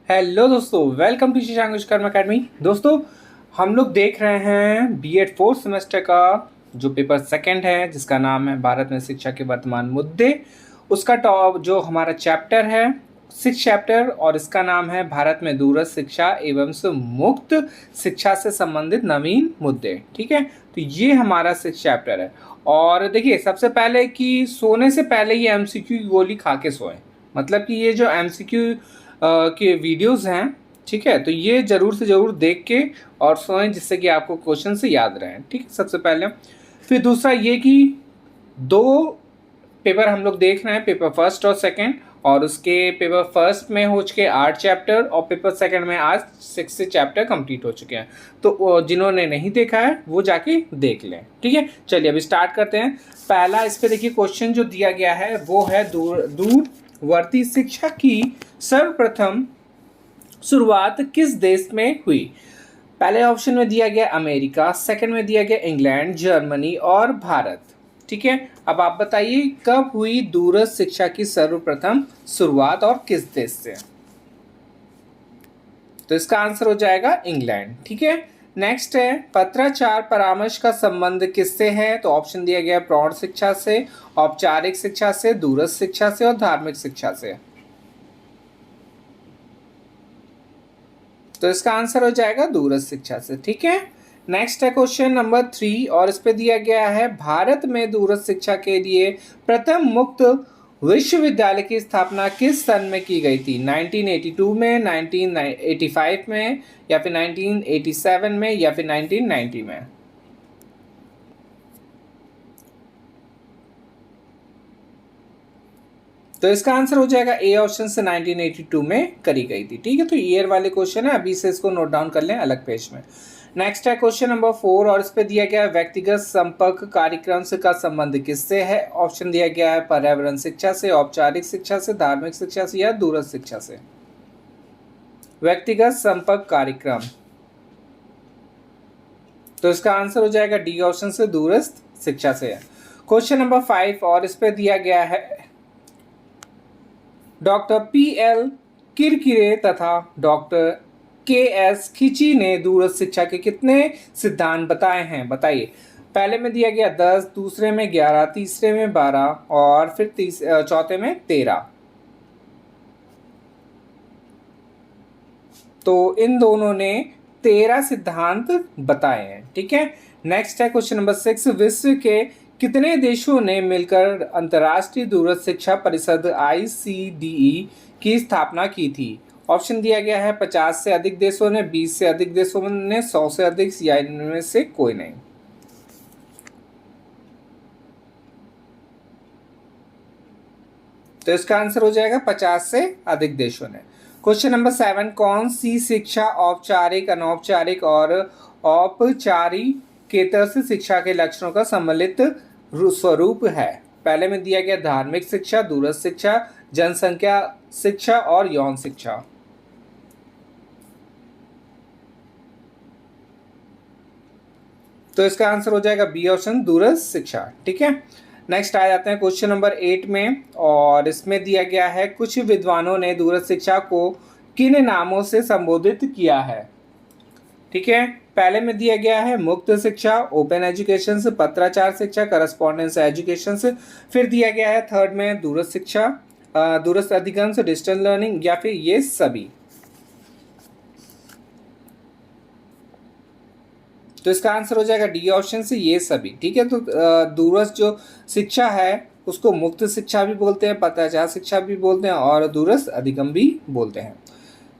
Hello दोस्तों, welcome to Shashank Vishwakarma academy. दोस्तों, हम लोग देख रहे हैं बीएड फोर्थ सेमेस्टर का जो पेपर सेकंड है, जिसका नाम है भारत में शिक्षा के वर्तमान मुद्दे। उसका टॉप जो हमारा चैप्टर है, 6 चैप्टर, और इसका नाम है भारत में दूरस्थ शिक्षा एवं मुक्त शिक्षा से संबंधित नवीन मुद्दे। ठीक है, तो ये हमारा 6 चैप्टर है। और देखिए, सबसे पहले कि सोने से पहले ये एमसीक्यू की गोली खा के सोएं। मतलब कि ये जो एमसीक्यू के वीडियोस हैं, ठीक है, तो ये ज़रूर से ज़रूर देख के और सोएं, जिससे कि आपको क्वेश्चन से याद रहें। ठीक है, सबसे पहले। फिर दूसरा ये कि 2 पेपर हम लोग देख रहे हैं, पेपर फर्स्ट और सेकंड, और उसके पेपर फर्स्ट में हो चुके 8 चैप्टर और पेपर सेकंड में आज 6 चैप्टर कंप्लीट हो चुके हैं। तो जिन्होंने नहीं देखा है वो जाके देख लें। ठीक है, चलिए अभी स्टार्ट करते हैं। पहला इस पे देखिए, क्वेश्चन जो दिया गया है वो है दूरवर्ती शिक्षा की सर्वप्रथम शुरुआत किस देश में हुई। पहले ऑप्शन में दिया गया अमेरिका, सेकंड में दिया गया इंग्लैंड, जर्मनी और भारत। ठीक है, अब आप बताइए कब हुई दूरस्थ शिक्षा की सर्वप्रथम शुरुआत और किस देश से। तो इसका आंसर हो जाएगा इंग्लैंड। ठीक है, नेक्स्ट है पत्राचार परामर्श का संबंध किससे है। तो ऑप्शन दिया गया प्रौढ़ शिक्षा से, औपचारिक शिक्षा से, दूरस्थ शिक्षा से और धार्मिक शिक्षा से। तो इसका आंसर हो जाएगा दूरस्थ शिक्षा से। ठीक है, नेक्स्ट है क्वेश्चन नंबर 3, और इस पे दिया गया है भारत में दूरस्थ शिक्षा के लिए प्रथम मुक्त विश्वविद्यालय की स्थापना किस सन में की गई थी। 1982 में, 1985 में, या फिर 1987 में, या फिर 1990 में। तो इसका आंसर हो जाएगा ए ऑप्शन से, 1982 में करी गई थी। ठीक है, तो ईयर वाले क्वेश्चन है, अभी से इसको नोट डाउन कर लें अलग पेज में। नेक्स्ट है क्वेश्चन नंबर 4, और इस पे दिया गया है व्यक्तिगत संपर्क कार्यक्रम से का संबंध किससे है। ऑप्शन दिया गया है पर्यावरण शिक्षा से, औपचारिक शिक्षा से, धार्मिक शिक्षा से या दूरस्थ शिक्षा से। व्यक्तिगत संपर्क कार्यक्रम, तो इसका आंसर हो जाएगा डी ऑप्शन से, दूरस्थ शिक्षा से है। क्वेश्चन नंबर 5, और इस पे दिया गया है डॉक्टर पी.एल. किरकिरे तथा डॉक्टर के.एस. खिची ने दूरस्थ शिक्षा के कितने सिद्धांत बताए हैं, बताइए। पहले में दिया गया 10, दूसरे में 11, तीसरे में 12 और फिर चौथे में 13। तो इन दोनों ने 13 सिद्धांत बताए हैं। ठीक है, नेक्स्ट है क्वेश्चन नंबर 6, विश्व के कितने देशों ने मिलकर अंतर्राष्ट्रीय दूरस्थ शिक्षा परिषद ICDE की स्थापना की थी। ऑप्शन दिया गया है 50 से अधिक देशों ने, 20 से अधिक देशों ने, 100 से अधिक, या इनमें से कोई नहीं। तो इसका आंसर हो जाएगा 50 से अधिक देशों ने। क्वेश्चन नंबर 7, कौन सी शिक्षा औपचारिक, अनौपचारिक और औपचारिकेतर शिक्षा के लक्षणों का सम्मिलित स्वरूप है। पहले में दिया गया धार्मिक शिक्षा, दूरस्थ शिक्षा, जनसंख्या शिक्षा और यौन शिक्षा। तो इसका आंसर हो जाएगा बी ऑप्शन, दूरस्थ शिक्षा। ठीक है, नेक्स्ट आ जाते हैं क्वेश्चन नंबर 8 में, और इसमें दिया गया है कुछ विद्वानों ने दूरस्थ शिक्षा को किन नामों से संबोधित किया है। ठीक है, पहले में दिया गया है मुक्त शिक्षा, ओपन एजुकेशन, पत्राचार शिक्षा, करस्पॉन्डेंस एजुकेशन। फिर दिया गया है थर्ड में दूरस्थ शिक्षा, दूरस्थ अधिगम, डिजिटल लर्निंग, या फिर ये सभी। तो इसका आंसर हो जाएगा डी ऑप्शन से, ये सभी। ठीक है, तो दूरस्थ जो शिक्षा है उसको मुक्त शिक्षा भी बोलते हैं, पत्राचार शिक्षा भी बोलते हैं और दूरस्थ अधिगम भी बोलते हैं।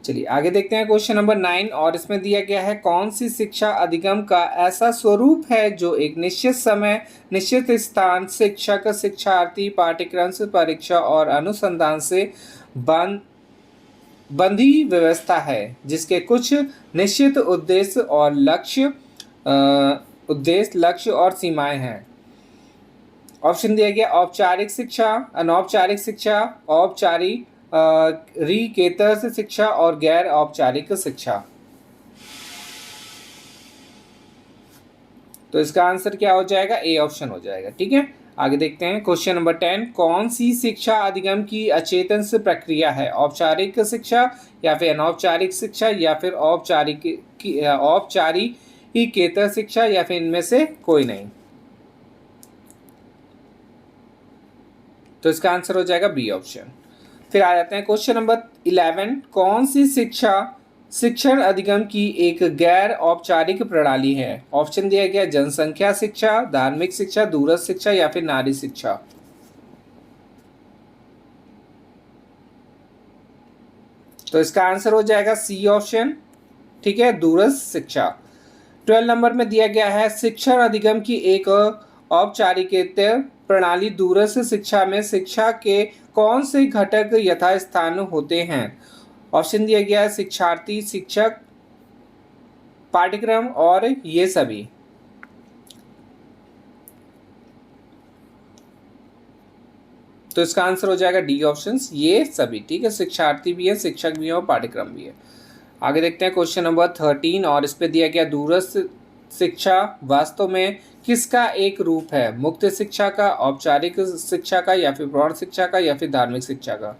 चलिए आगे देखते हैं क्वेश्चन नंबर 9, और इसमें दिया गया है कौन सी शिक्षा अधिगम का ऐसा स्वरूप है जो एक निश्चित समय, निश्चित स्थान, शिक्षक, शिक्षार्थी, पाठ्यक्रम से, परीक्षा और अनुसंधान से बंधी व्यवस्था है, जिसके कुछ निश्चित उद्देश्य और लक्ष्य और सीमाएं हैं। ऑप्शन दिया गया औपचारिक शिक्षा, अनौपचारिक शिक्षा, औपचारिकेतर शिक्षा और गैर औपचारिक शिक्षा। तो इसका आंसर क्या हो जाएगा, ए ऑप्शन हो जाएगा। ठीक है, आगे देखते हैं क्वेश्चन नंबर 10, कौन सी शिक्षा अधिगम की अचेतन से प्रक्रिया है? औपचारिक शिक्षा या फिर अनौपचारिक शिक्षा या फिर औपचारिकेतर शिक्षा या फिर इनमें से कोई नहीं? तो इसका आंसर हो जाएगा बी ऑप्शन। फिर आ जाते हैं क्वेश्चन नंबर 11, कौन सी शिक्षा शिक्षण अधिगम की एक गैर औपचारिक प्रणाली है? ऑप्शन दिया गया जनसंख्या शिक्षा, धार्मिक शिक्षा, दूरस्थ शिक्षा या फिर नारी शिक्षा। तो इसका आंसर हो जाएगा सी ऑप्शन, ठीक है, दूरस्थ शिक्षा। 12 नंबर में दिया गया है शिक्षण अधिगम की एक औपचारिकेतर प्रणाली दूरस्थ शिक्षा में शिक्षा के कौन से घटक यथास्थान होते हैं? ऑप्शन दिया गया है शिक्षार्थी, शिक्षक, पाठ्यक्रम और ये सभी। तो इसका आंसर हो जाएगा डी ऑप्शन, ये सभी, ठीक है, शिक्षार्थी भी है, शिक्षक भी है और पाठ्यक्रम भी है। आगे देखते हैं क्वेश्चन नंबर 13 और इस पे दिया गया दूरस्थ शिक्षा वास्तव में किसका एक रूप है? मुक्त शिक्षा का, औपचारिक शिक्षा का या फिर प्रौढ़ शिक्षा का या फिर धार्मिक शिक्षा का?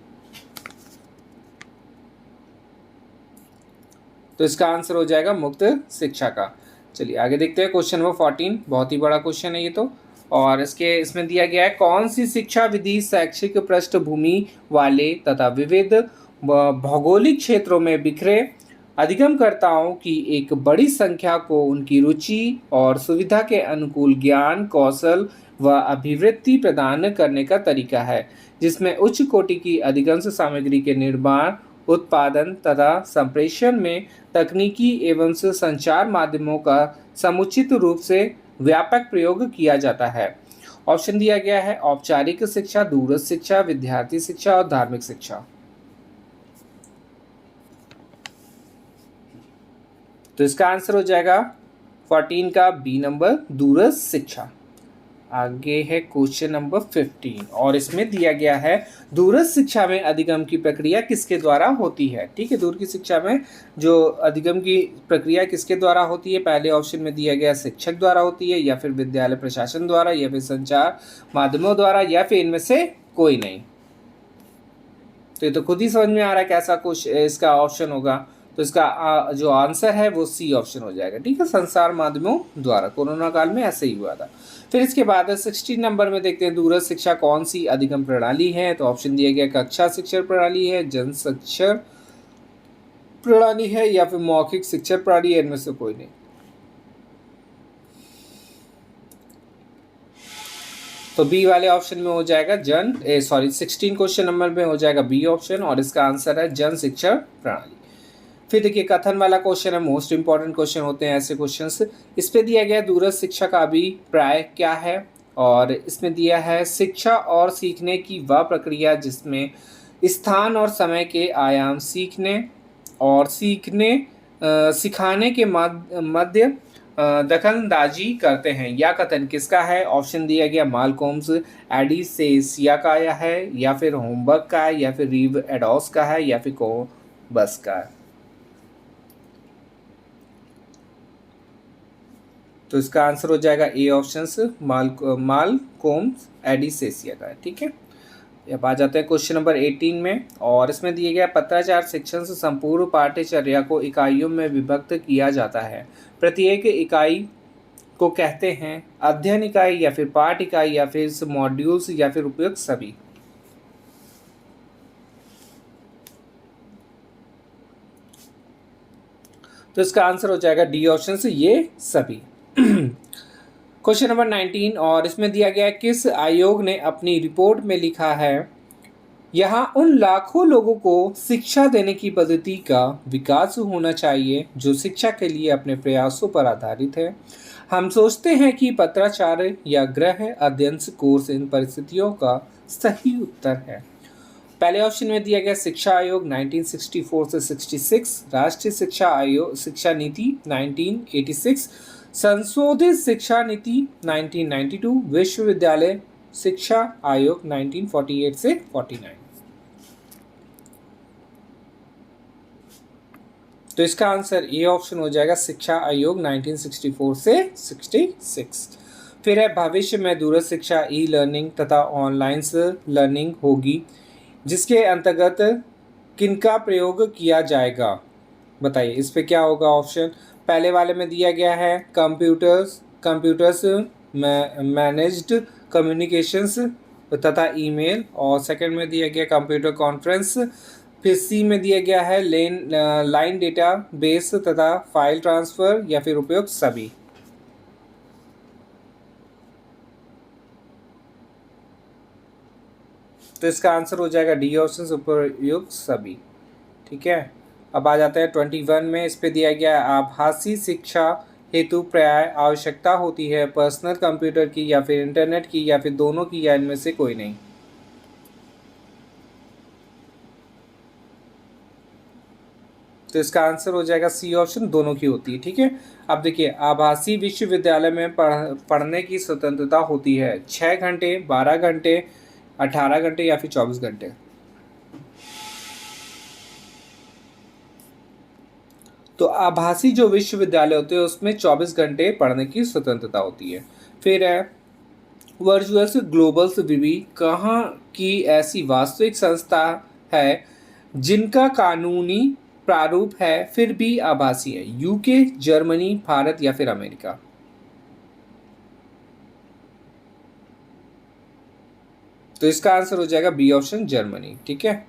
तो इसका आंसर हो जाएगा मुक्त शिक्षा का। चलिए आगे देखते हैं क्वेश्चन नंबर 14, बहुत ही बड़ा क्वेश्चन है ये तो। और इसमें दिया गया है कौन सी शिक्षा विधि शैक्षिक पृष्ठभूमि वाले तथा विविध भौगोलिक क्षेत्रों में बिखरे अधिगमकर्ताओं की एक बड़ी संख्या को उनकी रुचि और सुविधा के अनुकूल ज्ञान, कौशल व अभिवृत्ति प्रदान करने का तरीका है, जिसमें उच्च कोटि की अधिकांश सामग्री के निर्माण, उत्पादन तथा संप्रेषण में तकनीकी एवं संचार माध्यमों का समुचित रूप से व्यापक प्रयोग किया जाता है? ऑप्शन दिया गया है औपचारिक शिक्षा, दूरस्थ शिक्षा, विद्यार्थी शिक्षा और धार्मिक शिक्षा। तो इसका आंसर हो जाएगा 14 का बी नंबर, दूरस्थ शिक्षा। आगे है क्वेश्चन नंबर 15 और इसमें दिया गया है दूरस्थ शिक्षा में अधिगम की प्रक्रिया किसके द्वारा होती है? ठीक है, दूर की शिक्षा में जो अधिगम की प्रक्रिया किसके द्वारा होती है? पहले ऑप्शन में दिया गया शिक्षक द्वारा होती है या फिर विद्यालय प्रशासन द्वारा या फिर संचार माध्यमों द्वारा या फिर इनमें से कोई नहीं। तो ये तो खुद ही समझ में आ रहा है कैसा क्वेश्चन इसका ऑप्शन होगा। तो इसका जो आंसर है वो सी ऑप्शन हो जाएगा, ठीक है, संचार माध्यमों द्वारा। कोरोना काल में ऐसे ही हुआ था। फिर इसके बाद 16 नंबर में देखते हैं दूरस्थ शिक्षा कौन सी अधिगम प्रणाली है? तो ऑप्शन दिया गया कक्षा शिक्षण प्रणाली है, जन शिक्षण प्रणाली है या फिर मौखिक शिक्षण प्रणाली है, इनमें से कोई नहीं। तो बी वाले ऑप्शन में हो जाएगा 16 क्वेश्चन नंबर में हो जाएगा बी ऑप्शन और इसका आंसर है जन शिक्षण प्रणाली। फिर देखिए कथन वाला क्वेश्चन है, मोस्ट इंपॉर्टेंट क्वेश्चन होते हैं ऐसे क्वेश्चंस। इस पे दिया गया दूरस्थ शिक्षा का अभिप्राय क्या है? और इसमें दिया है शिक्षा और सीखने की वह प्रक्रिया जिसमें स्थान और समय के आयाम सीखने और सिखाने के मध्य दखलंदाजी करते हैं। यह कथन किसका है? ऑप्शन दिया गया मालकोम्स एडिसेसिया का है या फिर होमबर्ग का है या फिर रीव एडॉस का है या फिर कोबस का है। तो इसका आंसर हो जाएगा ए ऑप्शन, मालकोम्स एडिसेसिया का है, ठीक है। अब आ जाते हैं क्वेश्चन नंबर 18 में और इसमें दिए गया पत्राचार शिक्षण से संपूर्ण पाठ्यचर्या को इकाइयों में विभक्त किया जाता है। प्रत्येक इकाई को कहते हैं अध्ययन इकाई या फिर पाठ इकाई या फिर मॉड्यूल्स या फिर उपयुक्त सभी। तो इसका आंसर हो जाएगा डी ऑप्शन से, ये सभी। क्वेश्चन नंबर 19 और इसमें दिया गया किस आयोग ने अपनी रिपोर्ट में लिखा है यहाँ उन लाखों लोगों को शिक्षा देने की पद्धति का विकास होना चाहिए जो शिक्षा के लिए अपने प्रयासों पर आधारित है। हम सोचते हैं कि पत्राचार या गृह अध्ययन कोर्स इन परिस्थितियों का सही उत्तर है। पहले ऑप्शन में दिया गया शिक्षा आयोग 1964 से 66, राष्ट्रीय शिक्षा आयोग शिक्षा नीति 1986, संशोधित शिक्षा नीति 1992, विश्वविद्यालय शिक्षा आयोग 1948 से 49। तो इसका आंसर ए ऑप्शन हो जाएगा शिक्षा आयोग 1964 से 66। फिर है भविष्य में दूरस्थ शिक्षा ई लर्निंग तथा ऑनलाइन लर्निंग होगी, जिसके अंतर्गत किनका प्रयोग किया जाएगा? बताइए इस पे क्या होगा ऑप्शन। पहले वाले में दिया गया है कंप्यूटर्स मैनेज्ड कम्युनिकेशंस तथा ईमेल, और सेकंड में दिया गया कंप्यूटर कॉन्फ्रेंस। फिर सी में दिया गया है लाइन डेटा बेस तथा फाइल ट्रांसफ़र, या फिर उपयोग सभी। तो इसका आंसर हो जाएगा डी ऑप्शन, उपयोग सभी। ठीक है, अब आ जाते हैं 21 में। इस पे दिया गया है आभासी शिक्षा हेतु प्राय आवश्यकता होती है पर्सनल कंप्यूटर की या फिर इंटरनेट की या फिर दोनों की, या इनमें से कोई नहीं। तो इसका आंसर हो जाएगा सी ऑप्शन, दोनों की होती है। ठीक है, अब देखिए आभासी विश्वविद्यालय में पढ़ने की स्वतंत्रता होती है 6 घंटे, 12 घंटे, 18 घंटे या फिर 24 घंटे। तो आभासी जो विश्वविद्यालय होते हैं उसमें 24 घंटे पढ़ने की स्वतंत्रता होती है। फिर है वर्चुअल्स ग्लोबल्स विवि कहाँ की ऐसी वास्तविक संस्था है जिनका कानूनी प्रारूप है फिर भी आभासी है? यूके, जर्मनी, भारत या फिर अमेरिका? तो इसका आंसर हो जाएगा बी ऑप्शन, जर्मनी। ठीक है,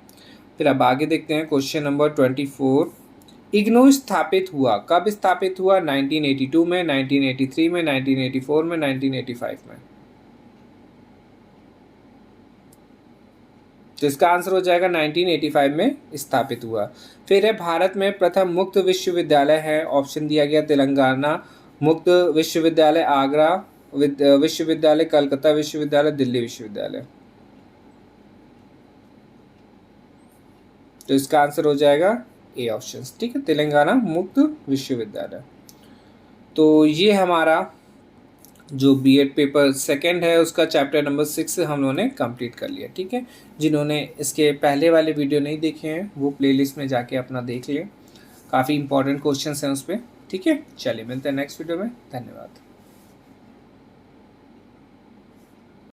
फिर अब आगे देखते हैं क्वेश्चन नंबर 24। इग्नू स्थापित हुआ कब? स्थापित हुआ 1982 में, 1983 में, 1984 में, 1985 में? तो इसका आंसर हो जाएगा 1985 में स्थापित हुआ। फिर है भारत में प्रथम मुक्त विश्वविद्यालय है, ऑप्शन दिया गया तेलंगाना मुक्त विश्वविद्यालय, आगरा विश्वविद्यालय, कलकत्ता विश्वविद्यालय, दिल्ली विश्वविद्यालय। तो इसका आंसर हो जाएगा ए ऑप्शन। ठीक है, तेलंगाना मुक्त विश्वविद्यालय। तो ये हमारा जो बीएड पेपर सेकंड है उसका चैप्टर नंबर 6 हम लोगों ने कंप्लीट कर लिया। ठीक है, जिन्होंने इसके पहले वाले वीडियो नहीं देखे हैं वो प्लेलिस्ट में जाके अपना देख लें, काफ़ी इंपॉर्टेंट क्वेश्चंस हैं उस पर। ठीक है, चलिए मिलते हैं नेक्स्ट वीडियो में, धन्यवाद।